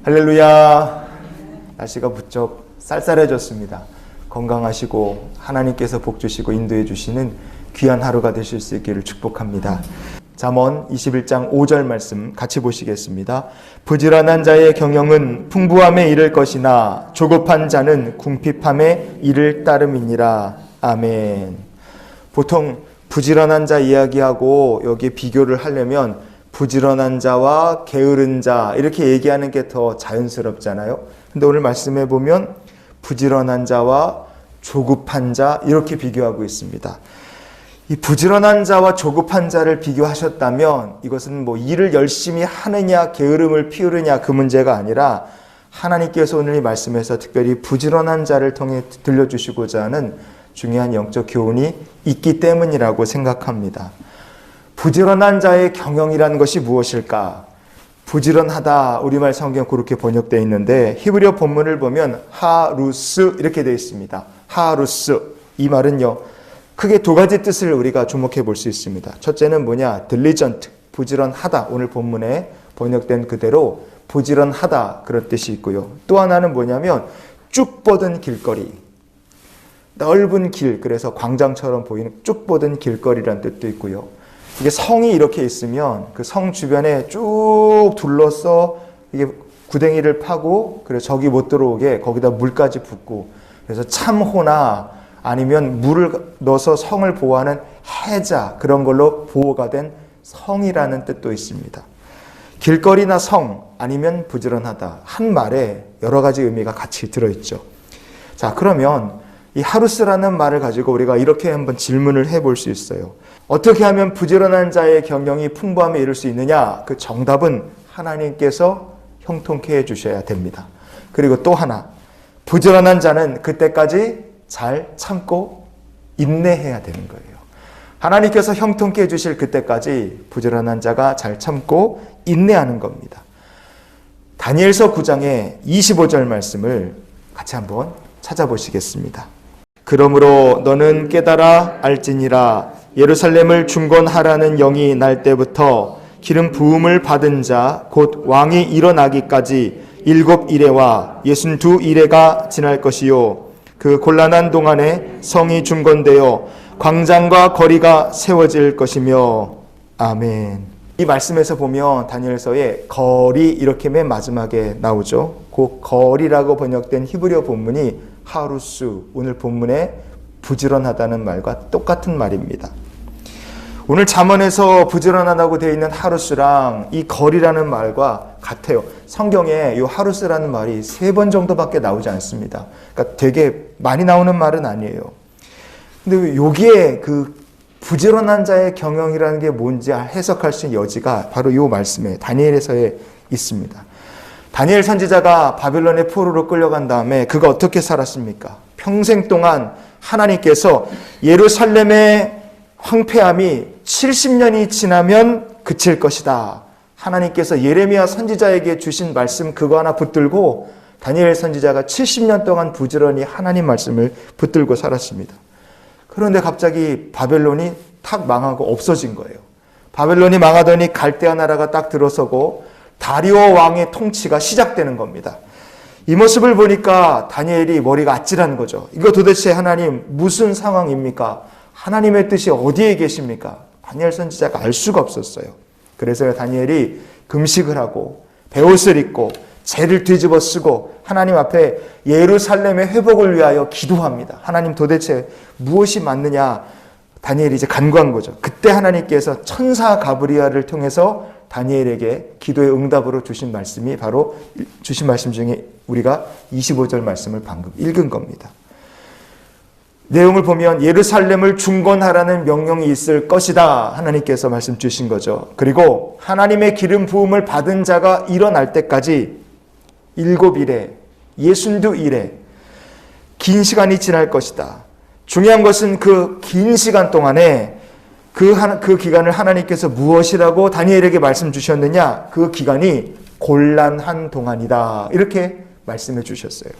할렐루야. 날씨가 부쩍 쌀쌀해졌습니다. 건강하시고 하나님께서 복 주시고 인도해 주시는 귀한 하루가 되실 수 있기를 축복합니다. 잠언 21장 5절 말씀 같이 보시겠습니다. 부지런한 자의 경영은 풍부함에 이를 것이나 조급한 자는 궁핍함에 이를 따름이니라. 아멘. 보통 부지런한 자 이야기하고 여기 비교를 하려면 부지런한 자와 게으른 자 이렇게 얘기하는 게 더 자연스럽잖아요. 근데 오늘 말씀해 보면 부지런한 자와 조급한 자 이렇게 비교하고 있습니다. 이 부지런한 자와 조급한 자를 비교하셨다면 이것은 뭐 일을 열심히 하느냐 게으름을 피우느냐 그 문제가 아니라 하나님께서 오늘 이 말씀에서 특별히 부지런한 자를 통해 들려주시고자 하는 중요한 영적 교훈이 있기 때문이라고 생각합니다. 부지런한 자의 경영이라는 것이 무엇일까? 부지런하다, 우리말 성경 그렇게 번역되어 있는데 히브리어 본문을 보면 하루스 이렇게 되어 있습니다. 하루스, 이 말은요 크게 두 가지 뜻을 우리가 주목해 볼 수 있습니다. 첫째는 뭐냐? diligent, 부지런하다. 오늘 본문에 번역된 그대로 부지런하다 그런 뜻이 있고요. 또 하나는 뭐냐면 쭉 뻗은 길거리, 넓은 길, 그래서 광장처럼 보이는 쭉 뻗은 길거리라는 뜻도 있고요. 이게 성이 이렇게 있으면 그 성 주변에 쭉 둘러서 이게 구덩이를 파고 그래서 적이 못 들어오게 거기다 물까지 붓고 그래서 참호나 아니면 물을 넣어서 성을 보호하는 해자 그런 걸로 보호가 된 성이라는 뜻도 있습니다. 길거리나 성 아니면 부지런하다 한 말에 여러 가지 의미가 같이 들어있죠. 자, 그러면 이 하루스라는 말을 가지고 우리가 이렇게 한번 질문을 해볼 수 있어요. 어떻게 하면 부지런한 자의 경영이 풍부함에 이를 수 있느냐? 그 정답은 하나님께서 형통케 해주셔야 됩니다. 그리고 또 하나, 부지런한 자는 그때까지 잘 참고 인내해야 되는 거예요. 하나님께서 형통케 해주실 그때까지 부지런한 자가 잘 참고 인내하는 겁니다. 다니엘서 9장의 25절 말씀을 같이 한번 찾아보시겠습니다. 그러므로 너는 깨달아 알지니라. 예루살렘을 중건하라는 영이 날 때부터 기름 부음을 받은 자 곧 왕이 일어나기까지 7이레와 62이레가 지날 것이요 그 곤란한 동안에 성이 중건되어 광장과 거리가 세워질 것이며. 아멘. 이 말씀에서 보면 다니엘서에 거리 이렇게 맨 마지막에 나오죠. 그 거리라고 번역된 히브리어 본문이 하루스, 오늘 본문에 부지런하다는 말과 똑같은 말입니다. 오늘 잠언에서 부지런하다고 되어 있는 하루스랑 이 거리라는 말과 같아요. 성경에 이 하루스라는 말이 3번 정도밖에 나오지 않습니다. 그러니까 되게 많이 나오는 말은 아니에요. 근데 여기에 그 부지런한 자의 경영이라는 게 뭔지 해석할 수 있는 여지가 바로 이 말씀에 다니엘에서에 있습니다. 다니엘 선지자가 바벨론의 포로로 끌려간 다음에 그가 어떻게 살았습니까? 평생 동안 하나님께서 예루살렘의 황폐함이 70년이 지나면 그칠 것이다. 하나님께서 예레미야 선지자에게 주신 말씀 그거 하나 붙들고 다니엘 선지자가 70년 동안 부지런히 하나님 말씀을 붙들고 살았습니다. 그런데 갑자기 바벨론이 탁 망하고 없어진 거예요. 바벨론이 망하더니 갈대아 나라가 딱 들어서고 다리오 왕의 통치가 시작되는 겁니다. 이 모습을 보니까 다니엘이 머리가 아찔한 거죠. 이거 도대체 하나님 무슨 상황입니까? 하나님의 뜻이 어디에 계십니까? 다니엘 선지자가 알 수가 없었어요. 그래서 다니엘이 금식을 하고 베옷을 입고 재를 뒤집어 쓰고 하나님 앞에 예루살렘의 회복을 위하여 기도합니다. 하나님 도대체 무엇이 맞느냐? 다니엘이 이제 간구한 거죠. 그때 하나님께서 천사 가브리엘을 통해서 다니엘에게 기도의 응답으로 주신 말씀이 바로 주신 말씀 중에 우리가 25절 말씀을 방금 읽은 겁니다. 내용을 보면 예루살렘을 중건하라는 명령이 있을 것이다. 하나님께서 말씀 주신 거죠. 그리고 하나님의 기름 부음을 받은 자가 일어날 때까지 7일에 62일에 긴 시간이 지날 것이다. 중요한 것은 그 긴 시간 동안에 그 기간을 하나님께서 무엇이라고 다니엘에게 말씀 주셨느냐? 그 기간이 곤란한 동안이다. 이렇게 말씀해 주셨어요.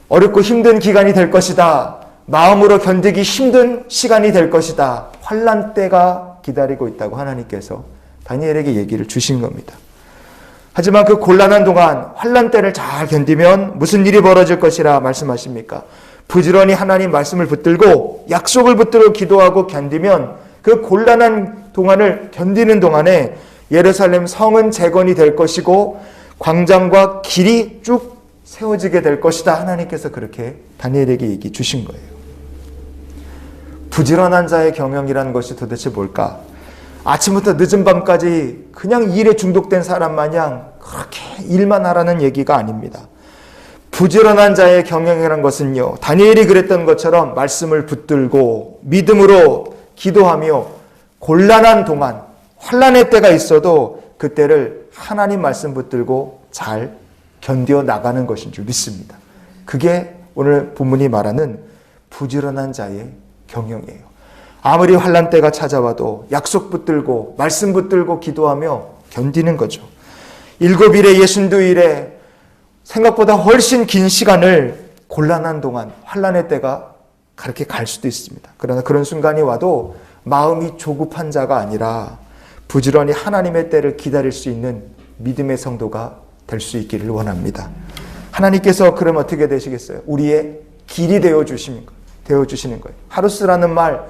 어렵고 힘든 기간이 될 것이다. 마음으로 견디기 힘든 시간이 될 것이다. 환난 때가 기다리고 있다고 하나님께서 다니엘에게 얘기를 주신 겁니다. 하지만 그 곤란한 동안 환난 때를 잘 견디면 무슨 일이 벌어질 것이라 말씀하십니까? 부지런히 하나님 말씀을 붙들고 약속을 붙들고 기도하고 견디면 그 곤란한 동안을 견디는 동안에 예루살렘 성은 재건이 될 것이고 광장과 길이 쭉 세워지게 될 것이다. 하나님께서 그렇게 다니엘에게 얘기 주신 거예요. 부지런한 자의 경영이라는 것이 도대체 뭘까? 아침부터 늦은 밤까지 그냥 일에 중독된 사람 마냥 그렇게 일만 하라는 얘기가 아닙니다. 부지런한 자의 경영이라는 것은요, 다니엘이 그랬던 것처럼 말씀을 붙들고 믿음으로 기도하며 곤란한 동안, 환난의 때가 있어도 그때를 하나님 말씀 붙들고 잘 견뎌 나가는 것인 줄 믿습니다. 그게 오늘 본문이 말하는 부지런한 자의 경영이에요. 아무리 환난 때가 찾아와도 약속 붙들고 말씀 붙들고 기도하며 견디는 거죠. 7일에 62일에 생각보다 훨씬 긴 시간을 곤란한 동안 환난의 때가 그렇게 갈 수도 있습니다. 그러나 그런 순간이 와도 마음이 조급한 자가 아니라 부지런히 하나님의 때를 기다릴 수 있는 믿음의 성도가 될 수 있기를 원합니다. 하나님께서 그럼 어떻게 되시겠어요? 우리의 길이 되어주시는 거예요. 하루스라는 말,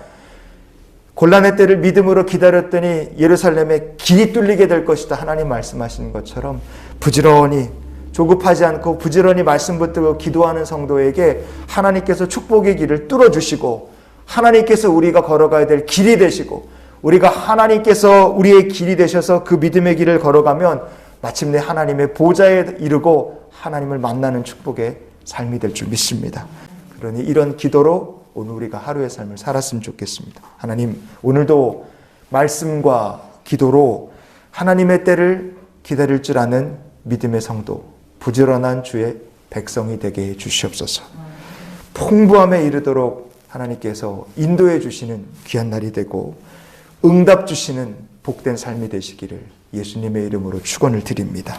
곤란의 때를 믿음으로 기다렸더니 예루살렘에 길이 뚫리게 될 것이다. 하나님 말씀하시는 것처럼 부지런히 조급하지 않고 부지런히 말씀 붙들고 기도하는 성도에게 하나님께서 축복의 길을 뚫어주시고 하나님께서 우리가 걸어가야 될 길이 되시고 우리가 하나님께서 우리의 길이 되셔서 그 믿음의 길을 걸어가면 마침내 하나님의 보좌에 이르고 하나님을 만나는 축복의 삶이 될 줄 믿습니다. 그러니 이런 기도로 오늘 우리가 하루의 삶을 살았으면 좋겠습니다. 하나님, 오늘도 말씀과 기도로 하나님의 때를 기다릴 줄 아는 믿음의 성도, 부지런한 주의 백성이 되게 해 주시옵소서. 풍부함에 이르도록 하나님께서 인도해 주시는 귀한 날이 되고 응답 주시는 복된 삶이 되시기를 예수님의 이름으로 축원을 드립니다.